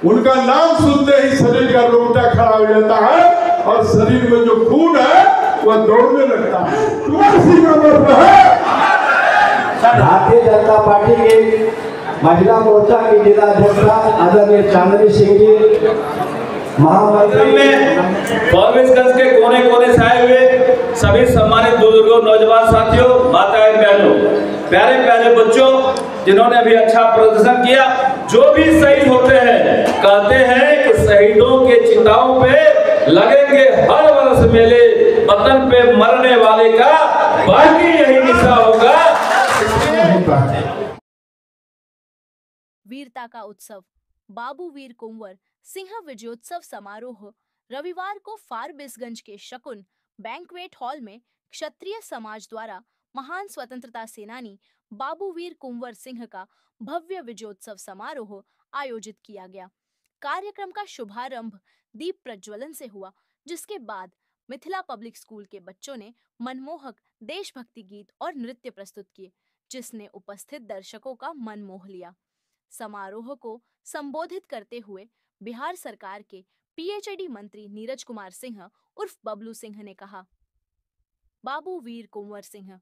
उनका नाम सुनते ही शरीर का रोंगटा खड़ा हो जाता है और शरीर में जो खून है वह दौड़ने लगता है। कुंवर सिंह अमर रहे। भारतीय जनता पार्टी के महिला मोर्चा की जिला अध्यक्ष आदरणीय चांदनी सिंह जी, महामंत्री में फॉरबिसगंज के कोने कोने से आए हुए सभी सम्मानित बुजुर्गों, नौजवान साथियों, माताएं बहनों, प्यारे प्यारे बच्चों जिन्होंने अभी अच्छा प्रदर्शन किया। जो भी शहीद होते हैं कहते हैं कि शहीदों के चिताओं पे लगेंगे हर वर्ष मेले, वतन पे मरने वाले का बाकी यही निशा होगा। वीरता का उत्सव बाबू वीर कुंवर सिंह विजयोत्सव समारोह रविवार को फारबिसगंज के शकुन बैंक्वेट हॉल में क्षत्रिय समाज द्वारा महान स्वतंत्रता सेनानी बाबू वीर कुंवर सिंह का भव्य विजयोत्सव समारोह आयोजित किया गया। कार्यक्रम का शुभारंभ दीप प्रज्वलन से हुआ, जिसके बाद मिथिला पब्लिक स्कूल के बच्चों ने मनमोहक देशभक्ति गीत और नृत्य प्रस्तुत किए, जिसने उपस्थित दर्शकों का मन मोह लिया। समारोह को संबोधित करते हुए बिहार सरकार के पीएचडी मंत्री नीरज कुमार सिंह उर्फ बबलू सिंह ने कहा, बाबू वीर कुंवर सिंह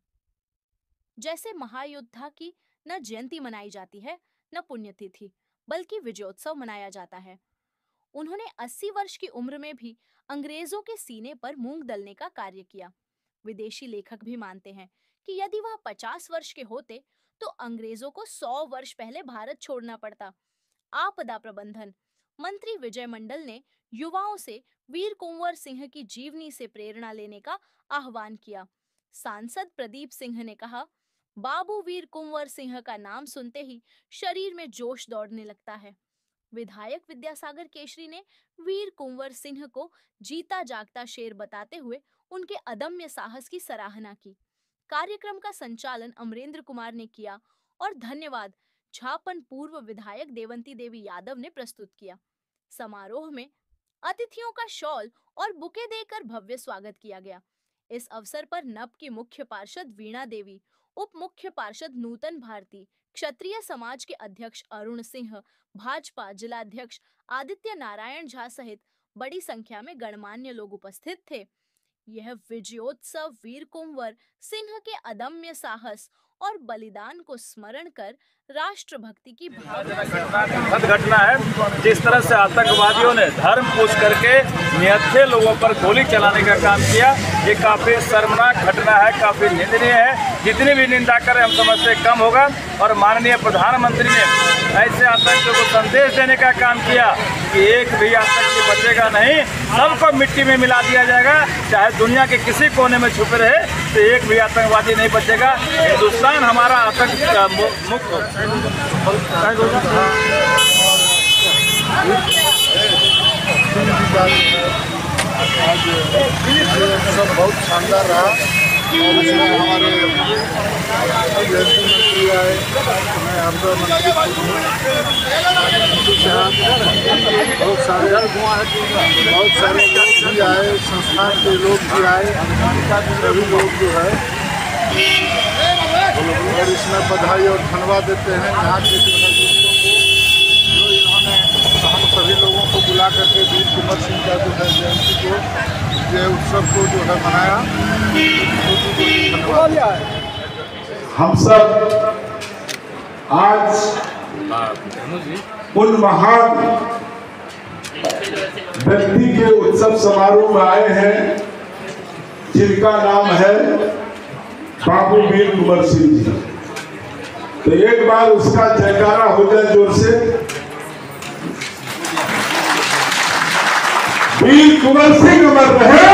जैसे महायोद्धा की न जयंती मनाई जाती है न पुण्यतिथि, बल्कि विजयोत्सव मनाया जाता है। उन्होंने 80 वर्ष की उम्र में भी अंग्रेजों के सीने पर मूंग दलने का कार्य किया। विदेशी लेखक भी मानते हैं कि यदि वह 50 वर्ष के होते तो अंग्रेजों को 100 वर्ष पहले भारत छोड़ना पड़ता। आपदा प्रबंधन मंत्री विजय मंडल ने युवाओं से वीर कुंवर सिंह की जीवनी से प्रेरणा लेने का आह्वान किया। सांसद प्रदीप सिंह ने कहा, बाबू वीर कुंवर सिंह का नाम सुनते ही शरीर में जोश दौड़ने लगता है। विधायक विद्यासागर केशरी ने वीर कुंवर सिंह को जीता जागता शेर बताते हुए उनके अदम्य साहस की सराहना की। कार्यक्रम का संचालन अमरेंद्र कुमार ने किया और धन्यवाद झापन पूर्व विधायक देवंती देवी यादव ने प्रस्तुत किया। समारोह में अतिथियों का शॉल और बुके देकर भव्य स्वागत किया गया। इस अवसर पर नप की मुख्य पार्षद वीणा देवी, उप मुख्य पार्षद नूतन भारती, क्षत्रिय समाज के अध्यक्ष अरुण सिंह, भाजपा जिलाध्यक्ष आदित्य नारायण झा सहित बड़ी संख्या में गणमान्य लोग उपस्थित थे। यह विजयोत्सव वीर कुंवर सिंह के अदम्य साहस और बलिदान को स्मरण कर राष्ट्रभक्ति की भावना घटना है। जिस तरह से आतंकवादियों ने धर्म पूछ करके निहत्थे लोगों पर गोली चलाने का काम किया, ये काफी शर्मनाक घटना है, काफी निंदनीय है। जितनी भी निंदा करें हम समझते कम होगा। और माननीय प्रधानमंत्री ने ऐसे आतंकियों को संदेश देने का काम किया कि एक भी आतंकी बचेगा नहीं, सबको मिट्टी में मिला दिया जाएगा। चाहे दुनिया के किसी कोने में छुपे रहे तो एक भी आतंकवादी नहीं बचेगा। हिंदुस्तान हमारा आतंक मुक्त सब बहुत शानदार रहा। और इसमें हमारे मंत्री आए, मैं आपका मंत्री बहुत सारे भी आए, संस्थान के लोग भी आए, सभी लोग जो है और इसमें बधाई और धन्यवाद देते हैं यहाँ के दोस्तों को, जो इन्होंने हम सभी लोगों को बुला करके वीर कुंवर सिंह का जो है जयंती को, ये उत्सव को जो है मनाया। हम सब आज उन महान व्यक्ति के उत्सव समारोह में आए हैं जिनका नाम है बाबू वीर कुंवर सिंह जी। तो एक बार उसका जयकारा हो जाए जोर से। वीर कुंवर सिंह अमर रहे।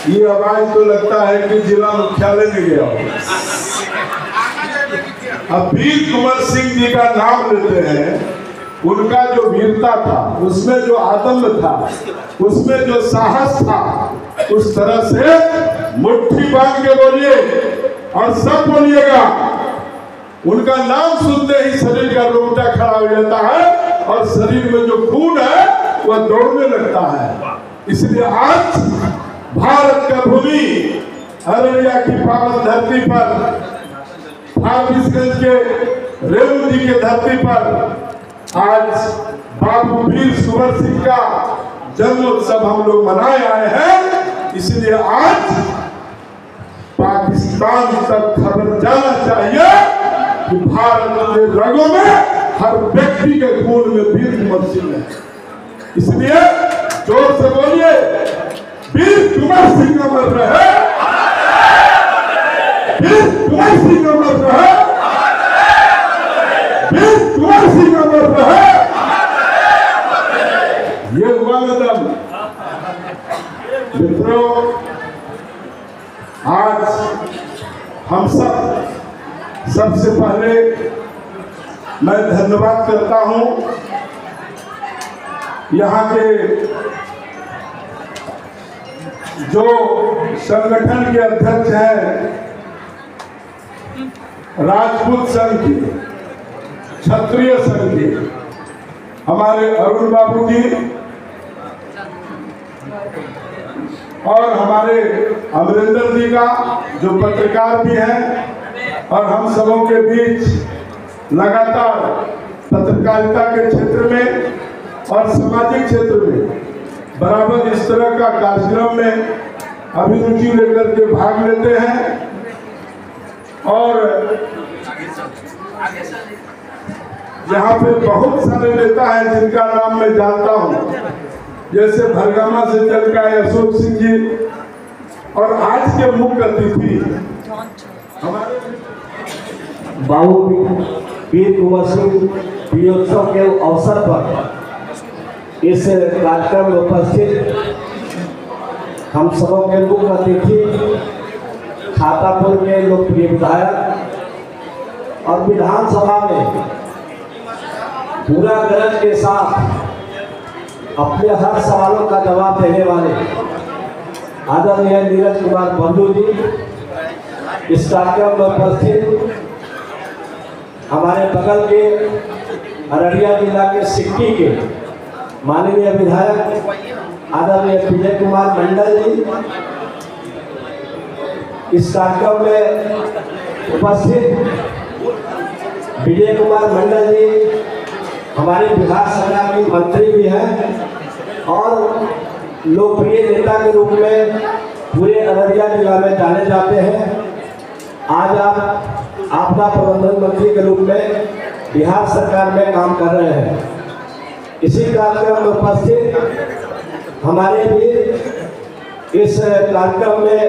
ये आवाज तो लगता है कि जिला मुख्यालय में गया हो। अब वीर कुंवर सिंह जी का नाम लेते हैं, उनका जो वीरता था, उसमें जो आदम्य था, उसमें जो साहस था, उस तरह से मुट्ठी बांध के बोलिए और सब बोलिएगा। उनका नाम सुनते ही शरीर का रोंगटा खड़ा हो जाता है और शरीर में जो खून है वह दौड़ने लगता है। इसलिए आज भारत का भूमि अररिया की पावन धरती पर, फारबिसगंज के रेणु जी के धरती पर आज बाबू वीर कुंवर सिंह का जन्मोत्सव हम लोग मनाए आए हैं, इसलिए आज पाकिस्तान तक खबर जाना चाहिए कि भारत के रगों में हर व्यक्ति के खून में वीर कुंवर सिंह है। इसलिए जोर से बोलिए, वीर कुंवर सिंह अमर रहे, वीर कुंवर सिंह अमर रहे, वीर कुंवर सिंह अमर रहे। ये हुआ मतलब मित्रों, आज हम सबसे पहले मैं धन्यवाद करता हूं यहाँ के जो संगठन के अध्यक्ष हैं, राजपूत संघ के, क्षत्रिय संघ के हमारे अरुण बाबू जी और हमारे अमरिंदर जी का जो पत्रकार भी हैं और हम सबों के बीच लगातार पत्रकारिता के क्षेत्र में और सामाजिक क्षेत्र में बराबर इस तरह का कार्यक्रम में अभिरुचि लेकर के भाग लेते हैं। और यहाँ पे बहुत सारे नेता हैं जिनका नाम मैं जानता हूँ, जैसे भरगामा से चल का अशोक सिंह जी, और आज के मुख्य अतिथि हमारे बाबू वीर कुंवर सिंह विजयोत्सव के अवसर पर इस कार्यक्रम में उपस्थित हम सबों के मुख्य अतिथि छातापुर के लोकप्रिय विधायक और विधानसभा में पूरा गरज के साथ अपने हर सवालों का जवाब देने वाले आदरणीय नीरज कुमार बंधु जी, इस कार्यक्रम में उपस्थित हमारे बगल के अररिया जिला के सिक्की के माननीय विधायक आदरणीय विजय कुमार मंडल जी, इस कार्यक्रम में उपस्थित विजय कुमार मंडल जी हमारे बिहार सरकार के मंत्री भी हैं और लोकप्रिय नेता के रूप में पूरे अररिया जिला में जाने जाते हैं। आज आप आपदा प्रबंधन मंत्री के रूप में बिहार सरकार में काम कर रहे हैं। इसी कार्यक्रम में उपस्थित हमारे भी इस कार्यक्रम में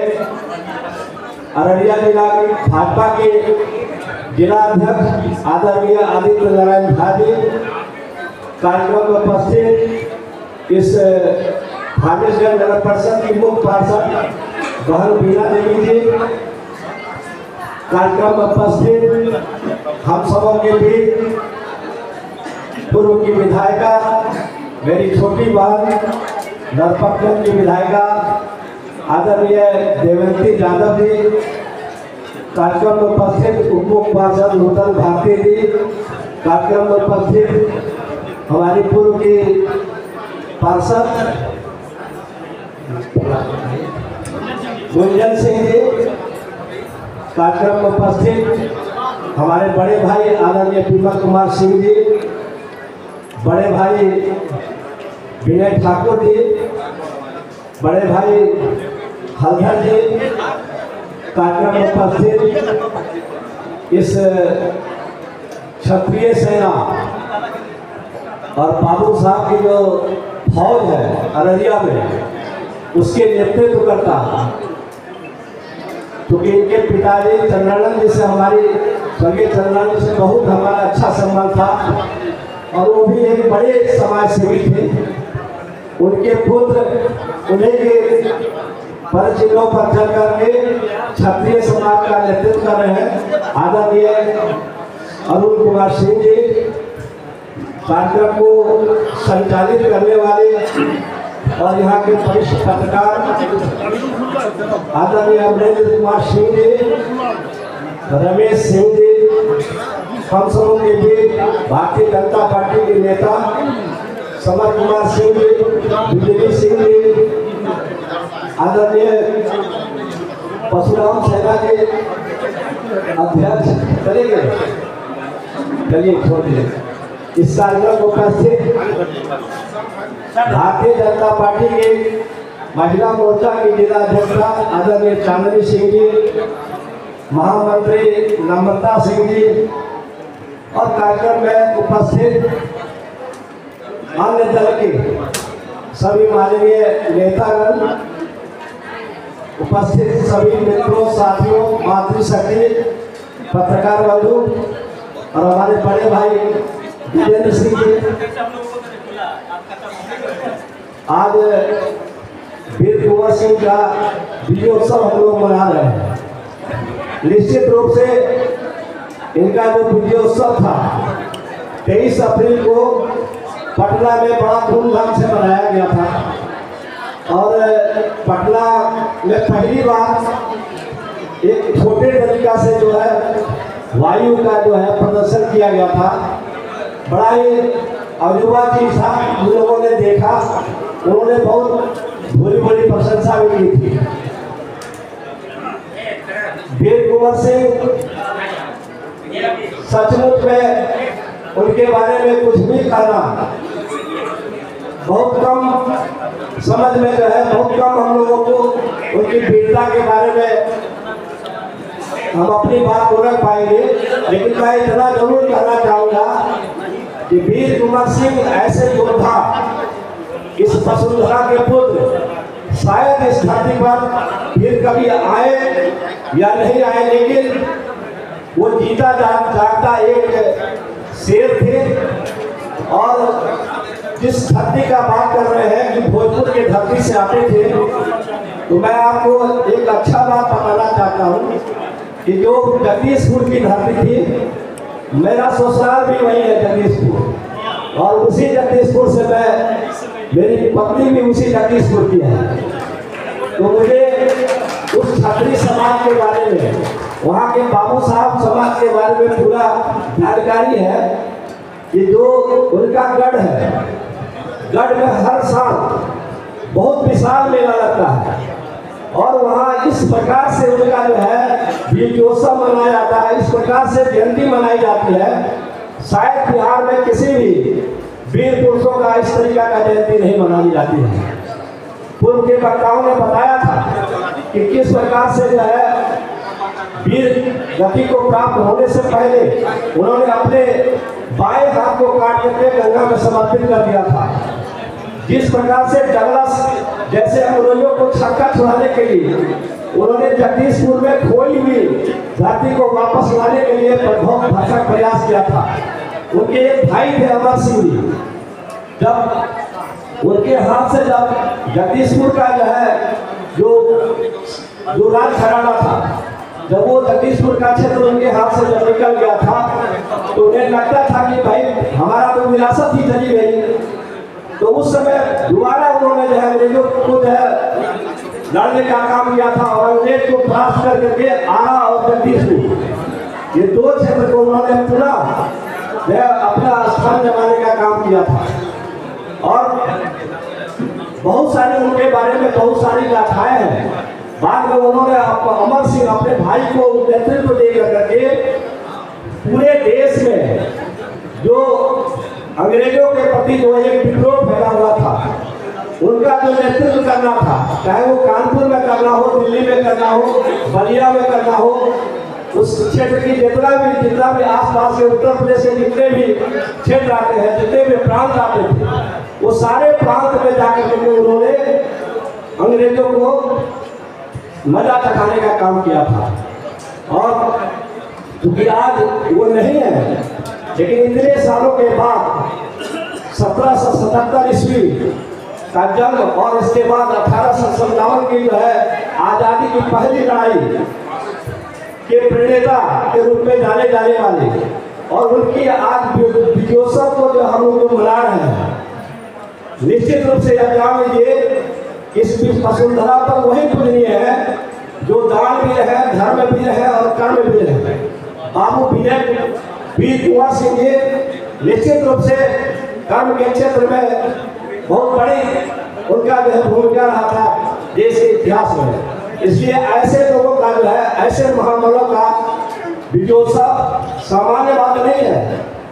अररिया जिला की भाजपा के जिला अध्यक्ष आदरणीय आदित्य नारायण झा जी, कार्यक्रम में उपस्थित इस फारबिसगंज नगर परिषद की मुख्य पार्षद बहन बीना देवी जी, कार्यक्रम में उपस्थित हम सबों के बीच पूर्व की विधायिका मेरी छोटी बहन नरपतगंज की विधायिका आदरणीय देवंती यादव जी, कार्यक्रम में उपस्थित उप मुख्य पार्षद नूतन भारती जी, कार्यक्रम में उपस्थित हमारी पूर्व की पार्षद गुंजन सिंह जी, कार्यक्रम में उपस्थित हमारे बड़े भाई आदरणीय विमल कुमार सिंह जी, बड़े भाई विनय ठाकुर जी, बड़े भाई हलधर जी, कार्यक्रम में उपस्थित इस क्षत्रिय सेना और बाबू साहब की जो फौज है अररिया में, उसके नेतृत्व करता क्योंकि इनके पिताजी चंद्रानंद जी से हमारी स्वर्गीय चंद्रानंद जी से बहुत हमारा अच्छा संबंध था और वो भी एक बड़े समाज सेवी थे। उनके पुत्र उन्हीं के परिचितों पर चल करके क्षत्रिय समाज का नेतृत्व कर रहे हैं आदरणीय अरुण कुमार सिंह जी, कार्यक्रम को संचालित करने वाले और यहाँ के वरिष्ठ पत्रकार आदरणीय अमरेंद्र कुमार सिंह जी, रमेश सिंह जी, हम सबों के बीच भारतीय जनता पार्टी के नेता समर कुमार सिंह जी, बिजली सिंह जी, आदरणीय परशुराम सेना के अध्यक्ष, चलिए छोड़ दीजिए, इस कार्यक्रम को उपस्थित भारतीय जनता पार्टी के महिला मोर्चा की जिला अध्यक्षा आदरणीय चांदनी सिंह जी, महामंत्री नम्रता सिंह जी और कार्यक्रम में उपस्थित अन्य दल के सभी माननीय नेतागण, उपस्थित सभी मित्रों, साथियों, मातृशक्ति, पत्रकार बंधु और हमारे बड़े भाई विजेंद्र सिंह जी। आज वीर कुंवर सिंह का विजयोत्सव हम लोग मना रहे हैं। निश्चित रूप से इनका जो विजयोत्सव था 23 अप्रैल को पटना में बड़ा धूमधाम से मनाया गया था और पटना में पहली बार एक छोटे तरीका से जो है वायु का जो है प्रदर्शन किया गया था। बड़ा ही अजूबा चीज था, उन लोगों ने देखा, उन्होंने बहुत भली भली प्रशंसा भी की थी। वीर कुंवर सिंह सचमुच में उनके बारे में कुछ भी कहना बहुत कम समझ में जो है, बहुत कम हम लोगों को उनकी वीरता के बारे में हम अपनी बात को रख पाएंगे। लेकिन मैं इतना जरूर कहना चाहूँगा कि वीर कुंवर सिंह ऐसे योद्धा, इस वसुंधरा के पुत्र, शायद इस धरती पर फिर कभी आए या नहीं आए, लेकिन वो जीता जागता एक शेर थे। और जिस धरती का बात कर रहे हैं कि भोजपुर के धरती से आते थे, तो मैं आपको एक अच्छा बात बताना चाहता हूँ कि जो जगदीशपुर की धरती थी, मेरा ससुराल भी वही है जगदीशपुर, और उसी जगदीशपुर से मेरी पत्नी भी उसी जगदीशपुर की है। तो मुझे उस छात्री समाज के बारे में, वहाँ के बाबू साहब समाज के बारे में पूरा जानकारी है कि जो उनका गढ़ है, गढ़ में हर साल बहुत विशाल मेला लगता है और वहाँ इस प्रकार से उनका जो है विजयोत्सव मनाया जाता है, इस प्रकार से जयंती मनाई जाती है। शायद बिहार में किसी भी वीर पुरुषों का इस तरीका का जयंती नहीं मनाई जाती है। पूर्व के वक्ताओं ने बताया था कि किस प्रकार से जो है वीर गति को प्राप्त होने से पहले उन्होंने अपने बाएं हाथ को काट करके गंगा में समर्पित कर दिया था। जिस प्रकार से डगलस जैसे अंग्रेजों को छक्का छुड़ाने के लिए उन्होंने जगदीशपुर में खोई हुई धरती को वापस लाने के लिए बहुत भरसक प्रयास किया था। उनके एक भाई थे अमर सिंह जी, जब उनके हाथ से जब जगदीशपुर का जो है जो राज घराना था, जब वो जगदीशपुर का क्षेत्र उनके हाथ से जब निकल गया था, तो उन्हें लगता था कि भाई हमारा तो विरासत ही चली गई। तो उस समय दोबारा उन्होंने जो है अंग्रेजों को जो है लड़ने का काम किया था और अंग्रेज को परास्त कर करके आरा और जगदीशपुर ये दो क्षेत्र को उन्होंने पुनः अपना स्थान जमाने का काम किया था। और बहुत सारे उनके बारे में बहुत सारी गाथाएं हैं। बाद में उन्होंने अमर सिंह अपने भाई को नेतृत्व दे करके पूरे देश में जो अंग्रेजों के प्रति जो एक विद्रोह फैला हुआ था, उनका जो नेतृत्व करना था, चाहे वो कानपुर में करना हो, दिल्ली में करना हो, बलिया में करना हो, उस क्षेत्र की जितना भी आसपास के उत्तर प्रदेश के जितने भी क्षेत्र आते हैं, जितने भी प्रांत आते थे, वो सारे प्रांत में जाकर के उन्होंने अंग्रेजों को मजा चखाने का काम किया था। और क्योंकि आज वो नहीं है, लेकिन इतने सालों के बाद 1777 ईस्वी का जन्म और इसके बाद 1857 की जो है आज़ादी की पहली लड़ाई के प्रणेता के रूप में जाने वाले और उनकी आज विजयोत्सव को जो हम लोग मना रहे हैं, निश्चित रूप से यह जान लीजिए इस वसुंधरा पर वही पूजनीय है जो दान भी रहे, धर्म भी रहे और कर्म भी रहे। बाबू वीर कुंवर सिंह जी निश्चित रूप से कर्म के क्षेत्र में बहुत बड़ी उनका जो है भूमिका रहा था देश के इतिहास में। इसलिए ऐसे लोगों का जो है, ऐसे महामनों का विजयोत्सव सामान्य बात नहीं है।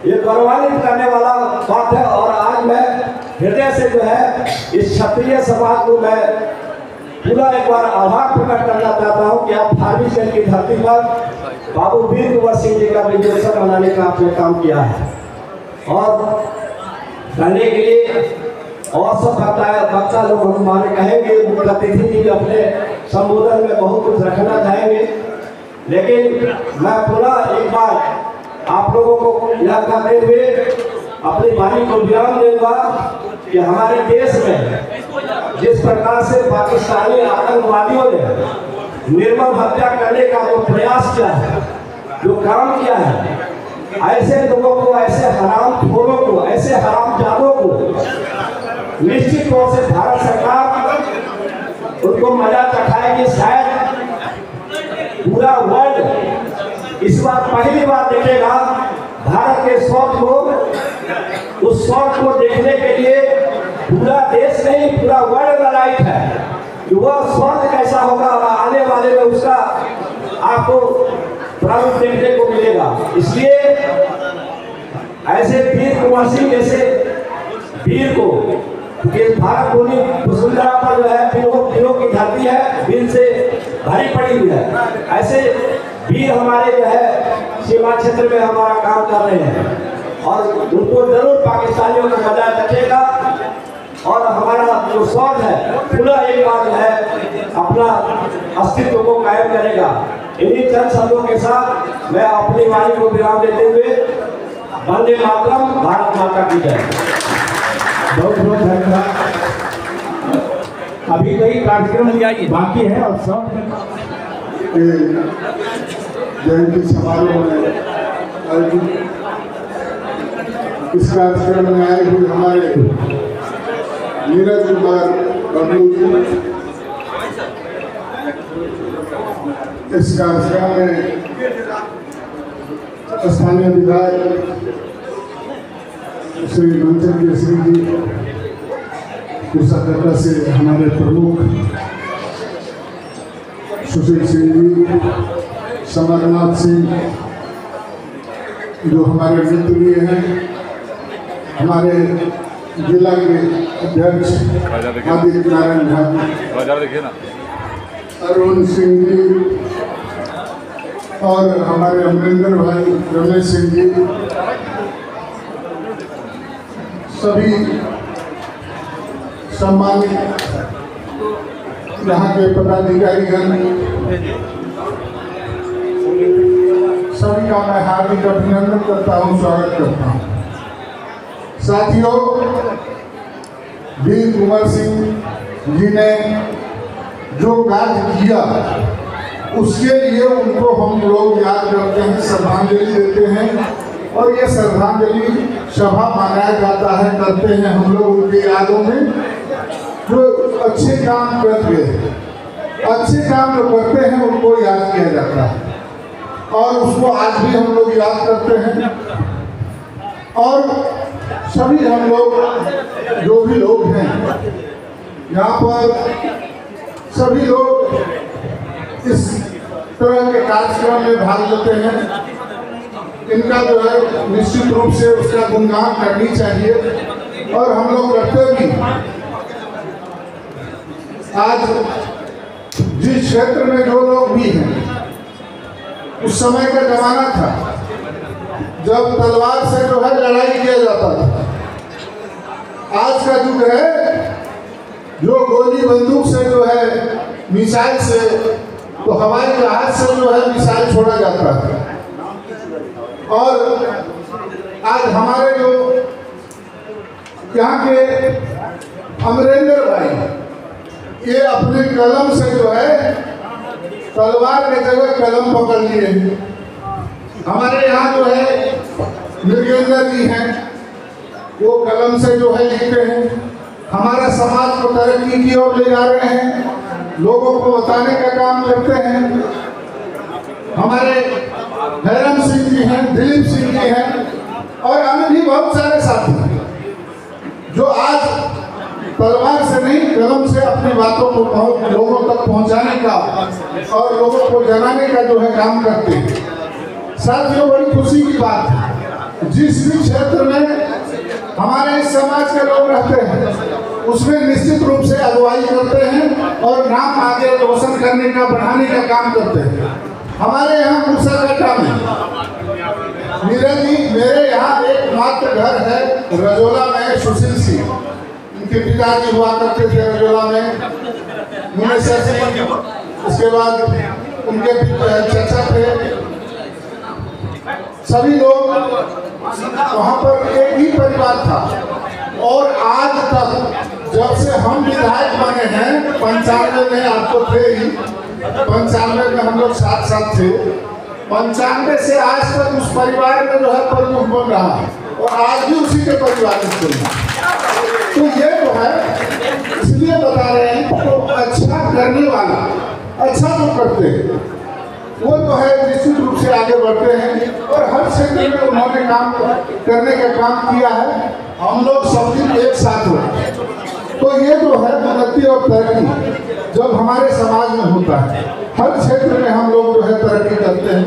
ये गौरवान्वित करने वाला बात है। और आज मैं हृदय से जो है इस क्षत्रिय समाज को मैं पूरा एक बार आभार प्रकट करना चाहता हूँ कि आप फारबिसगंज की धरती पर बाबू वीर कुंवर सिंह जी का विजयोत्सव मनाने का आपने काम किया है। और करने के लिए और सब वक्ता लोग हमारे कहेंगे, मुख्य अतिथि जी अपने संबोधन में बहुत कुछ रखना चाहेंगे, लेकिन मैं पूरा एक बार आप लोगों को याद करते हुए अपनी वाणी को विराम दूंगा कि हमारे देश में जिस प्रकार से पाकिस्तानी आतंकवादियों ने निर्मम हत्या करने का जो प्रयास किया है, जो काम किया है, ऐसे लोगों को, ऐसे हरामखोरों को, ऐसे हरामजादों को निश्चित तौर से भारत सरकार उनको मजा चखाएगी। शायद पूरा वर्ल्ड इस बार पहली बार देखेगा भारत के शौर्य को। उस शौर्य को देखने के लिए पूरा देश नहीं, पूरा वर्ल्ड ललायित है कि वह शौर्य कैसा होगा। आने वाले में उसका आपको प्रारूप देखने को मिलेगा। इसलिए ऐसे वीर कुंवर सिंह जैसे वीर को, भारत भूमि वसुंधरा पर जो है वीरों की धरती है, वीर से भरी पड़ी हुई है। ऐसे वीर हमारे जो है सीमा क्षेत्र में हमारा काम कर रहे हैं और उनको जरूर पाकिस्तानियों को मजा चखेगा और हमारा जो शौर्य है पूरा एक बार जो है अपना अस्तित्व को कायम करेगा। इन्हीं चंद शब्दों के साथ मैं अपनी वाणी को विराम देते हुए वंदे मातरम, भारत माता की जय। बहुत बहुत धन्यवाद। अभी कई कार्यक्रम बाकी है और सब जयंती समारोह में इस कार्यक्रम में आए हुए हमारे नीरज कुमार बबलू जी, इस कार्यक्रम में स्थानीय विधायक श्री मंचन केसरी जी, कुशाकर्ता से हमारे प्रमुख सुशील सिंह जी, समरनाथ सिंह जो हमारे मित्र भी हैं, हमारे जिला के अध्यक्ष आदित्य नारायण झा, अरुण सिंह जी और हमारे अमरिंदर भाई रमेश सिंह जी, सभी सम्मानित यहाँ के पदाधिकारीगण, सभी का मैं हार्दिक अभिनंदन करता हूँ, स्वागत करता हूँ। साथियों, वीर कुंवर सिंह जी ने जो कार्य किया उसके लिए उनको हम लोग याद करते हैं, श्रद्धांजलि देते हैं और ये श्रद्धांजलि सभा मनाया जाता है, करते हैं हम लोग उनकी यादों में जो अच्छे काम करते हैं। अच्छे काम जो करते हैं उनको याद किया जाता है और उसको आज भी हम लोग याद करते हैं। और सभी हम लोग जो भी लोग हैं यहाँ पर, सभी लोग इस तरह के कार्यक्रम में भाग लेते हैं। इनका जो है निश्चित रूप से उसका गुणगान करनी चाहिए और हम लोग करते भी। आज जिस क्षेत्र में जो लोग भी हैं, उस समय का जमाना था जब तलवार से जो है लड़ाई किया जाता था। आज का युग है जो गोली बंदूक से जो है, मिसाइल से, तो हवाई जहाज से जो है मिसाइल छोड़ा जाता है। और आज हमारे जो यहाँ के अमरिंदर भाई, ये अपने कलम से जो है तलवार के जगह कलम पकड़ लिए। हमारे यहाँ जो है मृगेंद्र जी हैं, वो कलम से जो है लिखते हैं, हमारे समाज को तरक्की की ओर ले जा रहे हैं, लोगों को बताने का काम करते हैं। हमारे हैरम सिंह जी हैं, दिलीप सिंह जी हैं और अन्य भी बहुत सारे साथी हैं जो आज तलवार से नहीं, कलम से अपनी बातों को बहुत लोगों तक पहुंचाने का और लोगों को जनाने का जो है काम करते हैं। साथियों, बड़ी खुशी की बात है जिस भी क्षेत्र में हमारे इस समाज के लोग रहते हैं उसमें निश्चित रूप से अगुवाई करते हैं और नाम आगे रोशन करने का, बढ़ाने का काम करते हैं। हमारे यहाँ कुर्साकट्टा में मेरे यहाँ एक मात्र घर है रजोला में, सुशील सिंह, उनके पिताजी हुआ करते थे रजोला में, मुनेसर सिंह, उसके बाद उनके चाचा थे, सभी लोग वहाँ पर एक ही परिवार था। और आज तक जब से हम विधायक बने हैं 95 में, आपको थे ही 95 में हम लोग साथ थे, 95 से आज तक उस परिवार में जो है प्रमुख बन रहा है और आज भी उसी के परिवार में चल रहा है। तो ये जो है इसलिए बता रहे हैं तो अच्छा करने वाला, अच्छा जो करते हैं वो जो है निश्चित रूप से आगे बढ़ते हैं और हर क्षेत्र में उन्होंने काम करने का काम किया है। हम लोग सब दिन एक साथ हो तो ये जो है उन्नति और तरक्की जब हमारे समाज में होता है, हर क्षेत्र में हम लोग जो है तरक्की करते हैं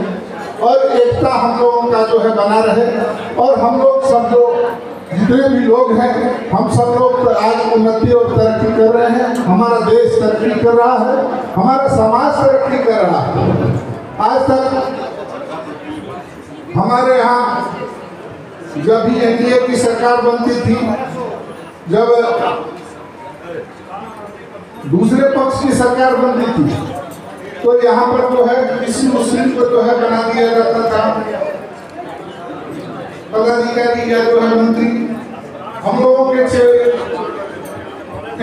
और एकता हम लोगों का जो है बना रहे। और हम लोग सब जो जितने भी लोग हैं हम सब लोग आज उन्नति और तरक्की कर रहे हैं। हमारा देश तरक्की कर रहा है, हमारा समाज तरक्की कर रहा है। आज तक हमारे यहाँ जब भी एनडीए की सरकार बनती थी, जब दूसरे पक्ष की सरकार बनती थी तो यहाँ पर जो है किसी मुस्लिम को जो है बना दिया जाता था पदाधिकारी या जो है मंत्री। हम लोगों के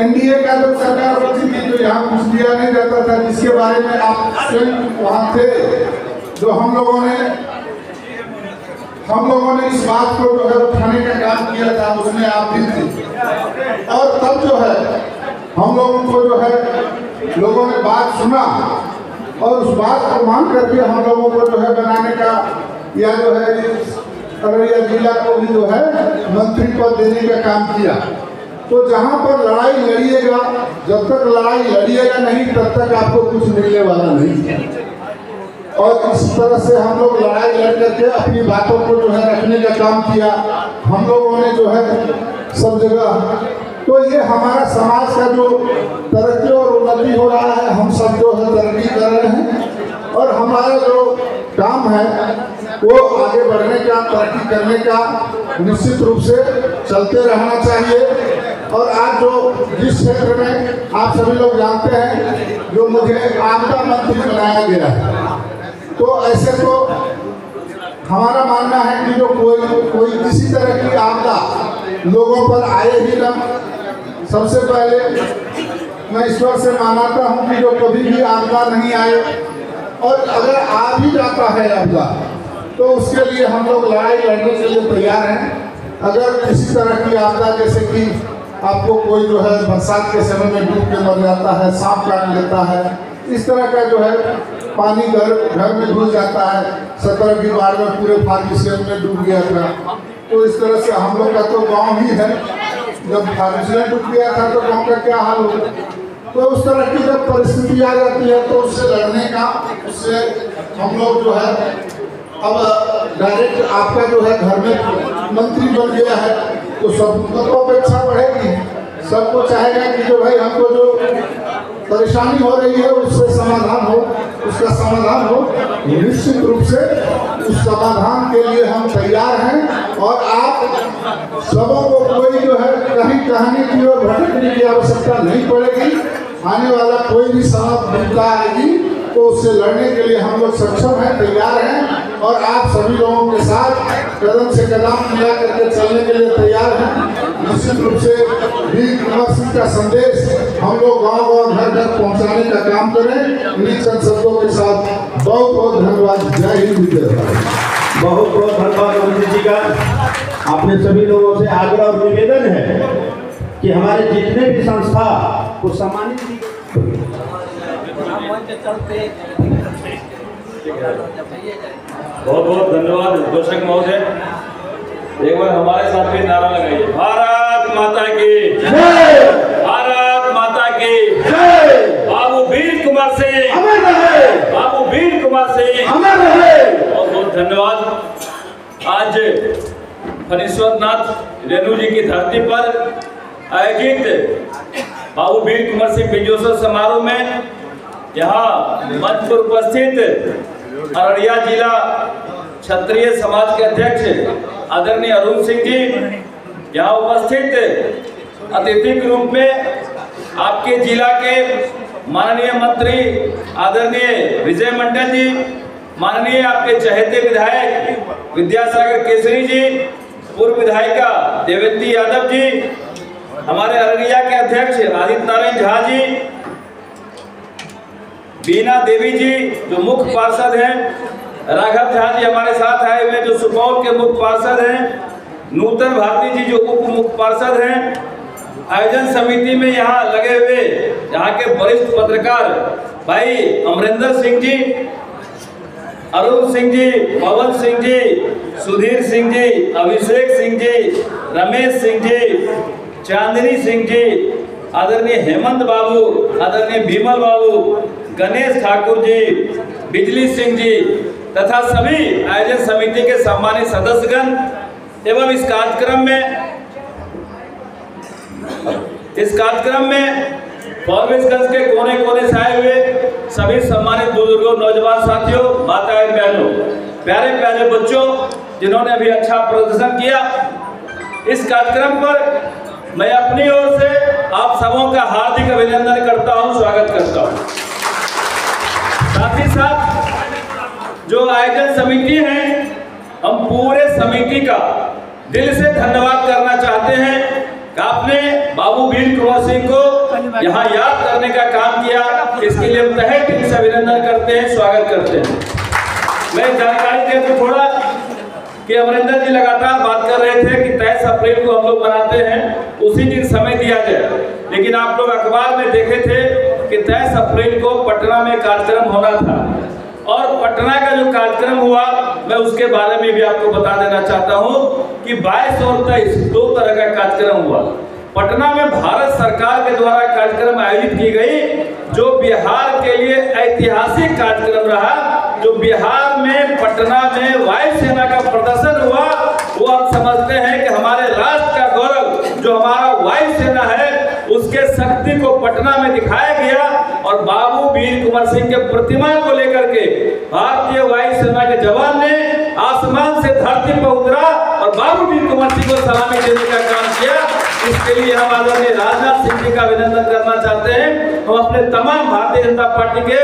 एनडीए का जब सरकार बनती थी तो यहाँ कुछ दिया नहीं जाता था, जिसके बारे में आप स्वयं वहाँ थे। जो हम लोगों ने इस बात को जो है उठाने का काम किया था, उसमें आप भी थे। और तब जो है हम लोगों को जो है लोगों ने बात सुना और उस बात को मान करके हम लोगों को जो है बनाने का या जो है अररिया जिला को भी जो है मंत्री पद देने का काम किया। तो जहाँ पर लड़ाई लड़िएगा, जब तक लड़ाई लड़िएगा नहीं तब तक आपको कुछ मिलने वाला नहीं। और इस तरह से हम लोग लड़ाई लड़ करके अपनी बातों को जो है रखने का काम किया हम लोगों ने जो है सब जगह। तो ये हमारा समाज का जो तरक्की और उन्नति हो रहा है, हम सब जो है तरक्की कर रहे हैं और हमारा जो काम है वो आगे बढ़ने का, तरक्की करने का निश्चित रूप से चलते रहना चाहिए। और आज जो जिस क्षेत्र में आप सभी लोग जानते हैं जो मुझे आपदा मंत्री बनाया गया है, तो ऐसे तो हमारा मानना है कि जो कोई किसी तरह की आपदा लोगों पर आए ही ना। सबसे पहले मैं ईश्वर से मानता हूँ कि जो कभी भी आपदा नहीं आए, और अगर आ भी जाता है आपदा तो उसके लिए हम लोग लड़ाई लड़ने के लिए तैयार हैं। अगर किसी तरह की आपदा, जैसे कि आपको कोई जो है बरसात के समय में डूब के मर जाता है, सांप काट लेता है, इस तरह का जो है पानी घर में घुस जाता है। 17 की बाढ़ में पूरे फार्मेसियन में डूब गया था। तो इस तरह से हम लोग का तो गांव ही है, जब फार्मेसियन डूब गया था तो गांव का क्या हाल होगा। तो उस तरह की जब परिस्थिति आ जाती है तो उससे लड़ने का, उससे हम लोग जो है अब डायरेक्ट आपका जो है घर में मंत्री बन गया है तो सबको तो अपेक्षा बढ़ेगी। सबको चाहेगा कि जो भाई हमको जो परेशानी हो रही है उससे समाधान हो, उसका समाधान हो। निश्चित रूप से उस समाधान के लिए हम तैयार हैं और आप सबों को कोई जो है कहीं कहानी की ओर भटकने की आवश्यकता नहीं पड़ेगी। आने वाला कोई भी समस्या आएगी तो उससे लड़ने के लिए हम लोग सक्षम हैं, तैयार हैं और आप सभी लोगों के साथ कदम से कदम मिला करके चलने के लिए तैयार हैं। निश्चित रूप से वीर कुंवर सिंह का संदेश हम लोग गाँव घर घर पहुँचाने का काम करें। इन्हीं चंद शब्दों के साथ बहुत बहुत धन्यवाद। जय हिंद, जय भारत। बहुत बहुत धन्यवाद मंत्री जी का। आपने सभी लोगों से आग्रह और निवेदन है कि हमारे जितने भी संस्था को सम्मानित बहुत बहुत धन्यवाद दर्शक महोदय। एक बार हमारे साथ भी नारा लगाइए, भारत माता की जय, भारत माता की जय। बाबू वीर कुंवर सिंह अमर रहे, बाबू वीर कुंवर सिंह अमर रहे। बहुत बहुत धन्यवाद। आज फणीश्वरनाथ रेणु जी की धरती पर आयोजित बाबू वीर कुंवर सिंह विजयोत्सव समारोह में यहाँ मंच पर उपस्थित अररिया जिला क्षत्रिय समाज के अध्यक्ष आदरणीय अरुण सिंह जी, यहाँ उपस्थित अतिथि के रूप में आपके जिला के माननीय मंत्री आदरणीय विजय मंडल जी, माननीय आपके चहेते विधायक विद्यासागर केसरी जी, पूर्व विधायिका देवेंद्र यादव जी, हमारे अररिया के अध्यक्ष आदित्य नारायण झा जी, बीना देवी जी जो मुख्य पार्षद हैं, राघव झा जी हमारे साथ आए हुए जो सुपौल के मुख्य पार्षद हैं, नूतन भारती जी जो उप मुख्य पार्षद हैं, आयोजन समिति में यहाँ लगे हुए यहाँ के वरिष्ठ पत्रकार भाई अमरिंदर सिंह जी, अरुण सिंह जी, पवन सिंह जी, सुधीर सिंह जी, अभिषेक सिंह जी, रमेश सिंह जी, चांदनी सिंह जी, आदरणीय हेमंत बाबू, आदरणीय भीमल बाबू, गणेश ठाकुर जी, बिजली सिंह जी तथा सभी आयोजन समिति के सम्मानित सदस्यगण एवं इस कार्यक्रम में फॉरबिसगंज के कोने कोने से आए हुए सभी सम्मानित बुजुर्गों, नौजवान साथियों, माताएं बहनों, प्यारे प्यारे बच्चों जिन्होंने अभी अच्छा प्रदर्शन किया, इस कार्यक्रम पर मैं अपनी ओर से आप सबों का हार्दिक अभिनंदन करता हूं, स्वागत करता हूं। साथ ही साथ जो आयोजन समिति है, हम पूरे समिति का दिल से धन्यवाद करना चाहते हैं कि आपने बाबू वीर कुंवर सिंह को यहाँ याद करने का काम किया। इसके लिए हम तहे दिल से अभिनंदन करते हैं, स्वागत करते हैं। मैं जानकारी दे दूं थोड़ा कि अमरिंदर जी लगातार बात कर रहे थे कि 23 अप्रैल को हम लोग मनाते हैं, उसी दिन समय दिया जाए, लेकिन आप लोग अखबार में देखे थे कि 23 अप्रैल को पटना में कार्यक्रम होना था और पटना का जो कार्यक्रम हुआ मैं उसके बारे में भी आपको बता देना चाहता हूं कि 22 और 23 दो तरह का कार्यक्रम हुआ। पटना में भारत सरकार के द्वारा कार्यक्रम आयोजित की गई, जो बिहार के लिए ऐतिहासिक कार्यक्रम रहा, जो बिहार में पटना में वायुसेना का प्रदर्शन हुआ। वो आप समझते हैं कि हमारे राष्ट्र का गौरव जो हमारा वायुसेना है उसके शक्ति को पटना में दिखाया गया और बाबू वीर कुंवर सिंह के प्रतिमा को लेकर के भारतीय वायुसेना के जवान ने आसमान से धरती पर उतरा और बाबू वीर कुंवर सिंह को सलामी देने का काम किया। इसके लिए हम आदरणीय राजनाथ सिंह जी का अभिनंदन करना चाहते हैं। हम अपने तमाम भारतीय जनता पार्टी के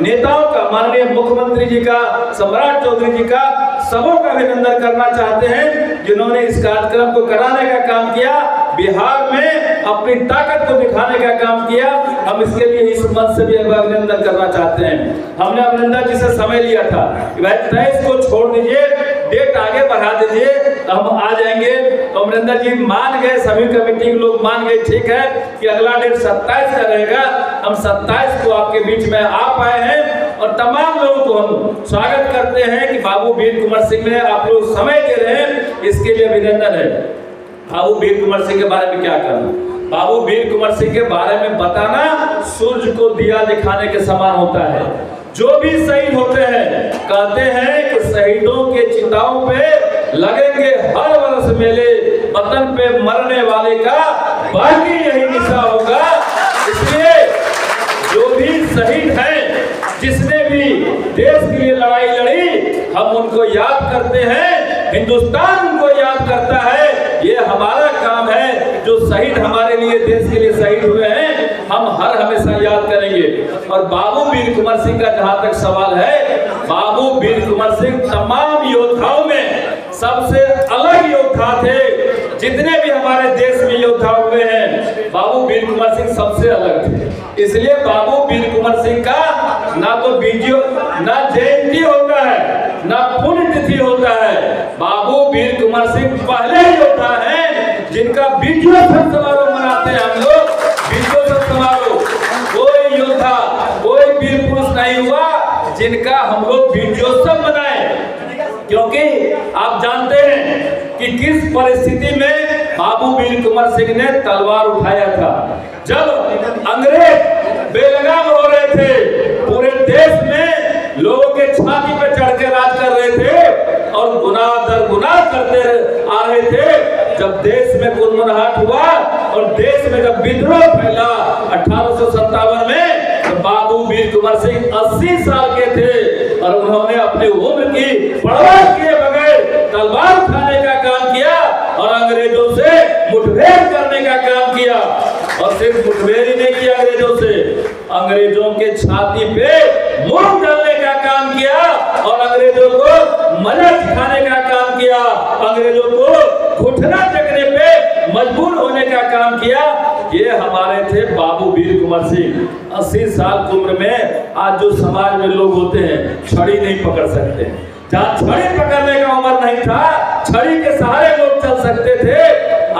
नेताओं का, माननीय मुख्यमंत्री जी का, सम्राट चौधरी जी का, सबों का अभिनंदन करना चाहते हैं जिन्होंने इस कार्यक्रम को कराने का काम किया, बिहार में अपनी ताकत को दिखाने का काम किया। हम इसके लिए इस मंच से भी अभिनंदन करना चाहते हैं। हमने अमरिंदर जी से समय लिया था कि भाई 23 को छोड़ दीजिए, डेट आगे बढ़ा दीजिए तो हम आ जाएंगे। तो अमरिंदर जी मान गए, सभी कमेटी के लोग मान गए, ठीक है कि अगला डेट 27 का रहेगा। हम 27 को आपके बीच में आ पाए हैं और तमाम लोगों को हम स्वागत करते हैं कि बाबू वीर कुंवर सिंह ने आप लोग समय दे रहे हैं, इसके लिए अभिनंदन है। बाबू वीर कुंवर सिंह के बारे में क्या कहना? बाबू वीर कुंवर सिंह के बारे में बताना सूर्य को दिया दिखाने के समान होता है। जो भी शहीद होते हैं कहते हैं कि शहीदों के चिताओं पे लगेंगे हर वर्ष मेले, वतन पे मरने वाले का बाकी यही निशा होगा। इसलिए जो भी शहीद हैं, जिसने भी देश के लिए लड़ाई लड़ी, हम उनको याद करते हैं, हिंदुस्तान उनको याद करता है। ये हमारा काम है, जो शहीद हमारे लिए देश के लिए शहीद हुए हैं हम हर हमेशा याद करेंगे। और बाबू वीर कुंवर सिंह का जहां तक सवाल है, बाबू वीर कुंवर सिंह तमाम योद्धाओं में सबसे अलग योद्धा थे। जितने भी हमारे देश में योद्धा हुए हैं, बाबू वीर कुंवर सिंह सबसे अलग थे। इसलिए बाबू वीर कुंवर सिंह का ना तो ना जयंती होता है, ना पुण्यतिथि होता है। बाबू वीर कुंवर सिंह पहले योद्धा हैं जिनका विजयोत्सव समारोह मनाते हैं हम लोग। विजयोत्सव समारोह कोई योद्धा, कोई वीर पुरुष नहीं हुआ जिनका हम लोग विजयोत्सव मनाए, क्योंकि आप जानते हैं कि किस परिस्थिति में बाबू वीर कुंवर सिंह ने तलवार उठाया था। जब अंग्रेज बेलगाम हो रहे थे, पूरे देश में लोगों के छाती पे चढ़ के राज कर रहे थे और गुनाह दर गुनाह करते आ रहे थे। जब देश में गुनगुनाहट हुआ और देश में जब विद्रोह फैला 1857 में, तो बाबू वीर कुंवर सिंह 80 साल के थे और उन्होंने अपनी उम्र की परवाह किए बगैर तलवार उठाने का काम किया और अंग्रेजों से मुठभेड़ करने का काम किया। और सिर्फ मुठभेड़ ही नहीं किया अंग्रेजों से, अंग्रेजों के छाती पे मुंह डालने का काम किया और अंग्रेजों को मजा सिखाने का काम किया, अंग्रेजों को घुटना टेकने पे मजबूर होने का काम किया। ये हमारे थे बाबू वीर कुंवर सिंह। 80 साल की उम्र में आज जो समाज में लोग होते हैं छड़ी नहीं पकड़ सकते, जहाँ छड़ी पकड़ने का उम्र नहीं था, छड़ी के सहारे लोग चल सकते थे।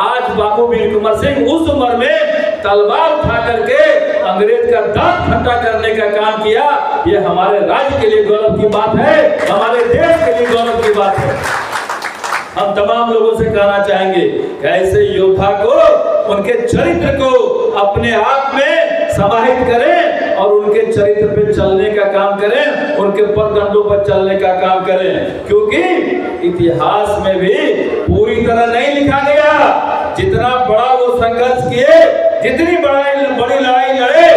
आज बाबू वीर कुंवर सिंह उस उम्र में तलवार उठा करके अंग्रेज का दांत खट्टा करने का काम किया। ये हमारे राज्य के लिए गौरव की बात है, हमारे देश के लिए गौरव की बात है। हम तमाम लोगों से कहना चाहेंगे कि ऐसे योद्धा को, उनके चरित्र को अपने आप में समाहित करें और उनके चरित्र पे चलने का काम करें, उनके पगडंडों पर चलने का काम करें, क्योंकि इतिहास में भी पूरी तरह नहीं लिखा गया। जितना बड़ा वो संघर्ष किए, जितनी बड़ी लड़ाई लड़े,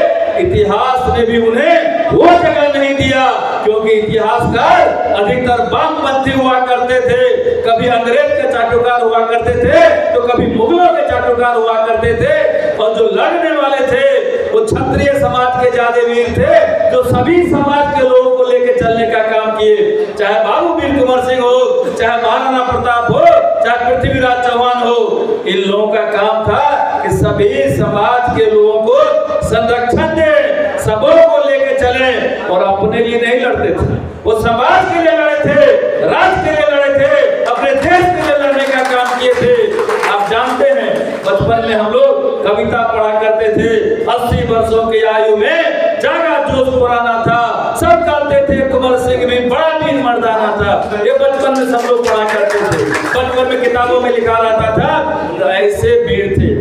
इतिहास ने भी उन्हें वो जगह नहीं दिया, क्योंकि इतिहासकार अधिकतर वामपंथी हुआ करते थे, कभी अंग्रेज के चाटुकार हुआ करते थे तो कभी मुगलों के चाटुकार हुआ करते थे। और जो लड़ने वाले थे वो क्षत्रिय समाज के ज्यादा वीर थे, जो सभी समाज के लोगों को लेकर चलने का काम किए। चाहे बाबू वीर कुंवर सिंह हो, चाहे महाराणा प्रताप हो, चाहे पृथ्वीराज चौहान हो, इन लोगों का काम था कि सभी समाज के लोगों को संरक्षण दे, सबों को लेके चले और अपने लिए नहीं लड़ते थे। वो समाज के लिए लड़े थे, राष्ट्र के लिए लड़े थे, अपने देश के लिए लड़ने का काम किए थे। आप जानते हैं बचपन में हम लोग कविता पढ़ा करते थे, 80 वर्षों की आयु में जागा जोश पुराना था, सब कहते थे कुंवर सिंह भी बड़ा वीर मर्दाना था। ये बचपन में सब लोग पढ़ा करते थे, बचपन में किताबों में लिखा रहता था, तो ऐसे वीर थे।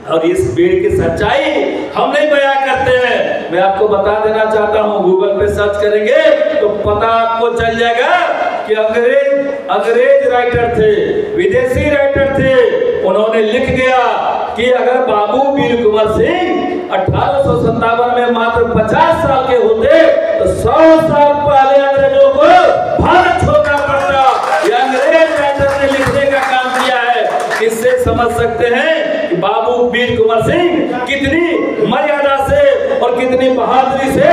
और इस वीर की सच्चाई हम नहीं बयां करते हैं। मैं आपको बता देना चाहता हूँ, गूगल पे सर्च करेंगे तो पता आपको चल जाएगा कि अंग्रेज राइटर थे, विदेशी राइटर थे, उन्होंने लिख दिया कि अगर बाबू वीर कुंवर सिंह 1857 में मात्र 50 साल के होते तो 100 साल पहले अंग्रेजों को भारत छोड़ना पड़ता। ये अंग्रेज राइटर ने लिखने का काम किया है। इससे समझ सकते हैं कि बाबू वीर कुंवर सिंह कितनी मर्यादा से और कितनी बहादुरी से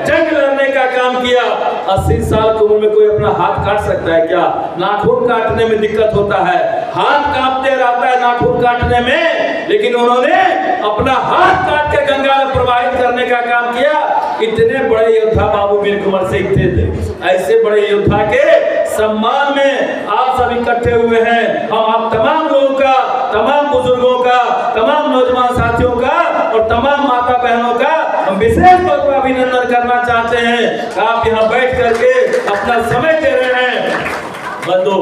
जंग लड़ने का काम किया। 80 साल की उम्र में कोई अपना हाथ काट सकता है क्या? नाखून काटने में दिक्कत होता है, हाथ कांपते रहता है नाखून काटने में, लेकिन उन्होंने अपना हाथ काट के गंगा में प्रवाहित करने का काम किया। इतने बड़े योद्धा बाबू वीर कुंवर सिंह थे। ऐसे बड़े योद्धा के सम्मान में आप सब इकट्ठे हुए हैं। हम आप तमाम लोगों का, तमाम बुजुर्गों का, तमाम नौजवान साथियों का और तमाम माता बहनों का हम विशेष तौर पर अभिनंदन करना चाहते हैं। आप यहाँ बैठ करके अपना समय दे रहे हैं। बंधु,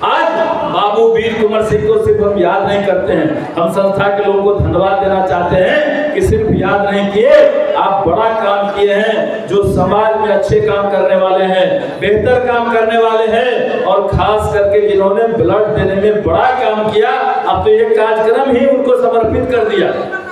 आज बाबू वीर कुंवर सिंह को सिर्फ हम याद नहीं करते हैं, हम संस्था के लोगों को धन्यवाद देना चाहते हैं कि सिर्फ याद नहीं किए, आप बड़ा काम किए हैं। जो समाज में अच्छे काम करने वाले हैं, बेहतर काम करने वाले हैं और खास करके जिन्होंने ब्लड देने में बड़ा काम किया, अब तो ये कार्यक्रम ही उनको समर्पित कर दिया।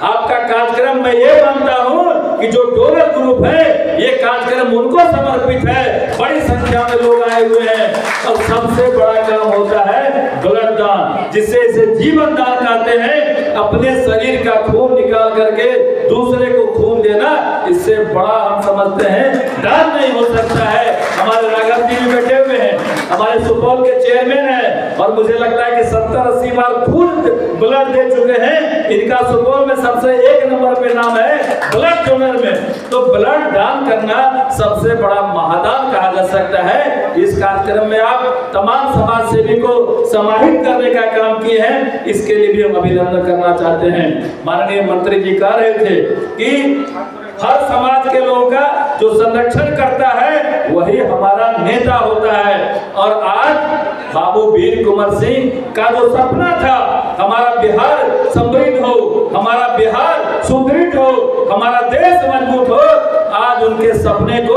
आपका कार्यक्रम मैं ये मानता हूँ कि जो डोनर ग्रुप है, ये कार्यक्रम उनको समर्पित है। बड़ी संख्या में लोग आए हुए हैं और सबसे बड़ा काम होता है ब्लड दान, जिससे इसे जीवन दान कहते हैं। अपने शरीर का खून निकाल करके दूसरे को खून देना, इससे बड़ा हम समझते हैं दान नहीं हो सकता है। हमारे राघव जी भी बैठे हुए हैं, हमारे सुपौल के चेयरमैन हैं और मुझे लगता है कि 70-80 बार खुद ब्लड दे चुके हैं। इनका सुपौल में सबसे 1 नंबर पे नाम है ब्लड डोनर में। तो ब्लड दान करना सबसे बड़ा महादान कहा जा सकता है। इस कार्यक्रम में आप तमाम समाज सेवी को समाहित करने का काम किए हैं, इसके लिए भी हम अभिनंदन करना चाहते हैं। माननीय मंत्री जी कह रहे थे कि हर समाज के लोगों का जो संरक्षण करता है वही हमारा नेता होता है। और आज बाबू वीर कुंवर सिंह का जो सपना था, हमारा बिहार समृद्ध हो, हमारा बिहार सुदृढ़ हो, हमारा देश मजबूत हो, आज उनके सपने को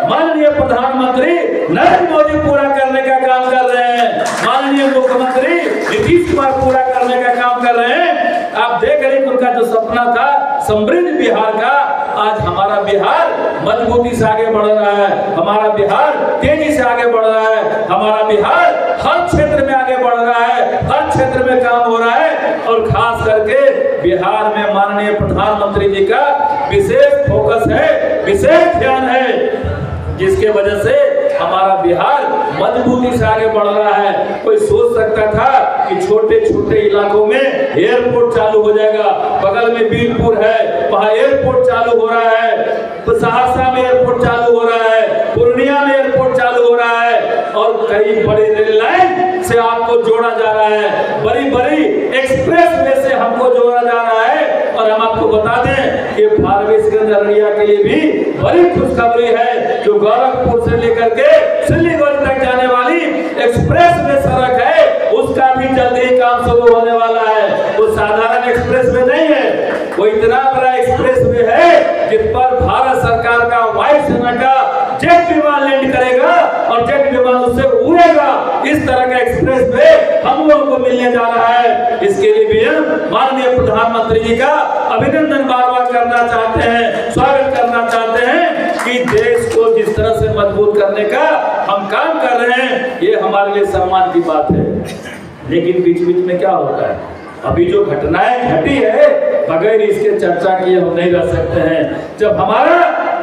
माननीय प्रधानमंत्री नरेंद्र मोदी पूरा करने का काम कर रहे हैं, माननीय मुख्यमंत्री नीतीश कुमार पूरा करने का काम कर रहे हैं। आप देख रहे हैं उनका जो सपना था समृद्ध बिहार का, आज हमारा बिहार मजबूती से आगे बढ़ रहा है, हमारा बिहार तेजी से आगे बढ़ रहा है, हमारा बिहार हर क्षेत्र में आगे बढ़ रहा है, हर क्षेत्र में काम हो रहा है। और खास करके बिहार में माननीय प्रधानमंत्री जी का विशेष फोकस है, विशेष ध्यान है, जिसके वजह से हमारा बिहार मजबूती से आगे बढ़ रहा है। कोई सोच सकता था कि छोटे छोटे इलाकों में एयरपोर्ट चालू हो जाएगा, बगल में बीरपुर है वहाँ एयरपोर्ट चालू हो रहा है, तो सहरसा में एयरपोर्ट चालू हो रहा है, पूर्णिया में एयरपोर्ट चालू हो रहा है, और कई बड़ी रेल लाइन से आपको जोड़ा जा रहा है, बड़ी बड़ी एक्सप्रेस वे से हमको जोड़ा जा रहा है। और हम आपको बता दें कि फारबिसगंज अररिया के लिए भी बड़ी खुशखबरी है, जो गोरखपुर से लेकर के सिलीगुड़ी तक जाने वाली एक्सप्रेस वे सड़क है, उसका भी जल्दी ही काम शुरू होने वाला है। वो साधारण एक्सप्रेस वे नहीं है, वो इतना बड़ा एक्सप्रेस वे है जिस पर भारत सरकार का वायुसेना का जेट विमान लैंड करेगा और जेट विमान उससे उड़ेगा। इस तरह का एक्सप्रेस वे हम लोगों को मिलने जा रहा है। इसके लिए भी हम माननीय प्रधानमंत्री जी का अभिनंदन बार बार करना चाहते हैं, स्वागत करना चाहते हैं कि देश को जिस तरह से मजबूत करने का हम काम कर रहे हैं, ये हमारे लिए सम्मान की बात है। लेकिन बीच बीच में क्या होता है, अभी जो घटनाएं घटी है बगैर इसके चर्चा किए हम नहीं रह सकते हैं। जब हमारा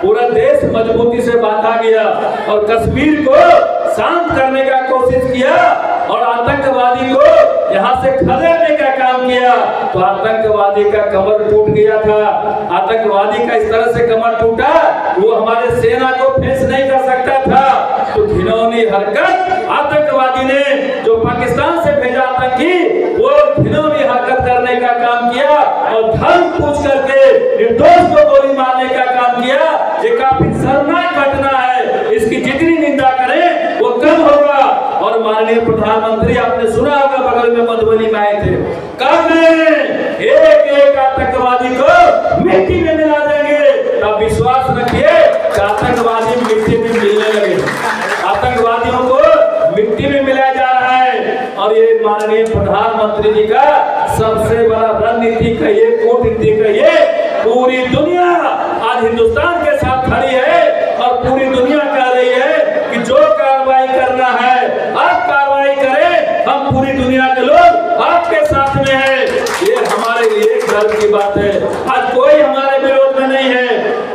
पूरा देश मजबूती से बांधा गया और कश्मीर को शांत करने का कोशिश किया और आतंकवादी को यहाँ से खदेड़ने का काम किया, तो आतंकवादी का कमर टूट गया था। आतंकवादी का इस तरह से कमर टूटा, वो हमारे सेना को फेस नहीं कर सकता था। तो घिनौनी हरकत आतंकवादी ने जो पाकिस्तान से भेजा आतंकी, वो घिनौनी हरकत करने का काम किया और धर्म पूछ करके निर्दोष को गोली मारने का काम किया। ये काफी शर्मनाक घटना है, इसकी जितनी निंदा करें वो कम होगा। और माननीय प्रधानमंत्री आपने सुना होगा, बगल में मधुबनी में आए थे, कब एक एक आतंकवादी को मिट्टी में मिला देंगे। आप विश्वास रखिए कि आतंकवादी मिट्टी में मिलने लगे, आतंकवादियों को मिट्टी में मिलाया जा रहा है। और ये माननीय प्रधानमंत्री जी का सबसे बड़ा रणनीति कहिए, कूटनीति कहिए, पूरी दुनिया आज हिंदुस्तान के साथ खड़ी है और पूरी दुनिया कह रही है कि जो कार्रवाई करना है आप कार्रवाई करें, हम पूरी दुनिया के लोग आपके साथ में हैं। ये हमारे लिए गर्व की बात है। आज कोई हमारे विरोध में नहीं है,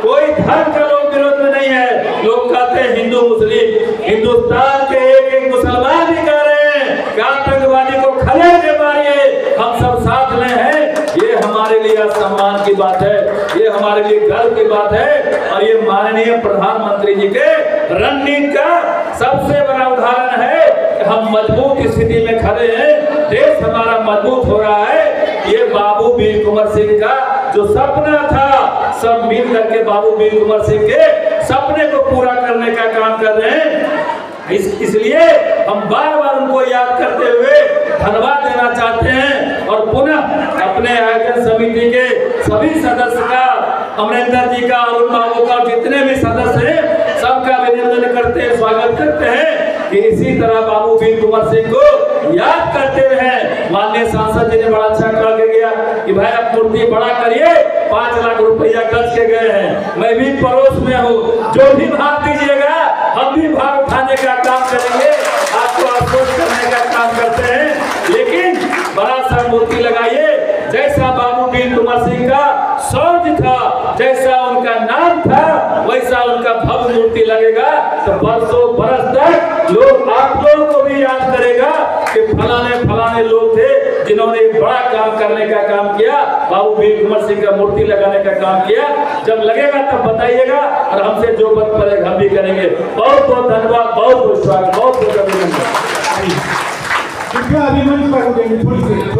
कोई धर्म का लोग विरोध में नहीं है। लोग कहते हैं हिंदू मुस्लिम, हिंदुस्तान के एक एक मुसलमान भी कह रहे हैं कि आतंकवादी को खदेड़ के मारिए, हम सब साथ में हैं। ये हमारे लिए सम्मान की बात है, ये हमारे लिए गर्व की बात है। और ये माननीय प्रधानमंत्री जी के रणनीति का सबसे बड़ा उदाहरण है कि हम मजबूत स्थिति में खड़े हैं, देश हमारा मजबूत हो रहा है। ये बाबू वीर कुंवर सिंह का जो सपना था, सब मिल करके बाबू वीर कुंवर सिंह के सपने को पूरा करने का काम कर रहे हैं। इसलिए हम बार बार उनको याद करते हुए धन्यवाद देना चाहते हैं। और पुनः अपने आयोजन समिति के सभी सदस्य का, अमरिंदर जी का, अरुण बाबू का, जितने भी सदस्य हैं सबका अभिनंदन करते हैं, स्वागत करते हैं कि इसी तरह बाबू वीर कुंवर सिंह को याद करते रहे। माननीय सांसद जी ने बड़ा अच्छा कह के गया कि भाई आप मूर्ति बड़ा करिए, 5 लाख रुपया खर्च के गए हैं, मैं भी पड़ोस में हूँ, जो भी भाग दीजिएगा हम भी भाग उठाने का काम करेंगे, आपको आश्वस्त करने का काम करते हैं। लेकिन बड़ा सा मूर्ति लगाइए, जैसा बाबू वीर कुंवर सिंह का शौर्य था, जैसा उनका नाम था, वैसा उनका भव्य मूर्ति लगेगा। तो बरसों बरस तक लोग आप लोगों को भी याद करेगा कि फलाने फलाने लोग थे जिन्होंने बड़ा काम करने का काम किया, बाबू वीर कुंवर सिंह का मूर्ति लगाने का काम किया। जब लगेगा तब बताइएगा और हमसे जो बात पड़ेगा हम भी करेंगे। बहुत बहुत धन्यवाद, बहुत बहुत स्वागत, बहुत बहुत अभिनंदन। कृपया अभिनंदन कर देंगे थोड़ी देर।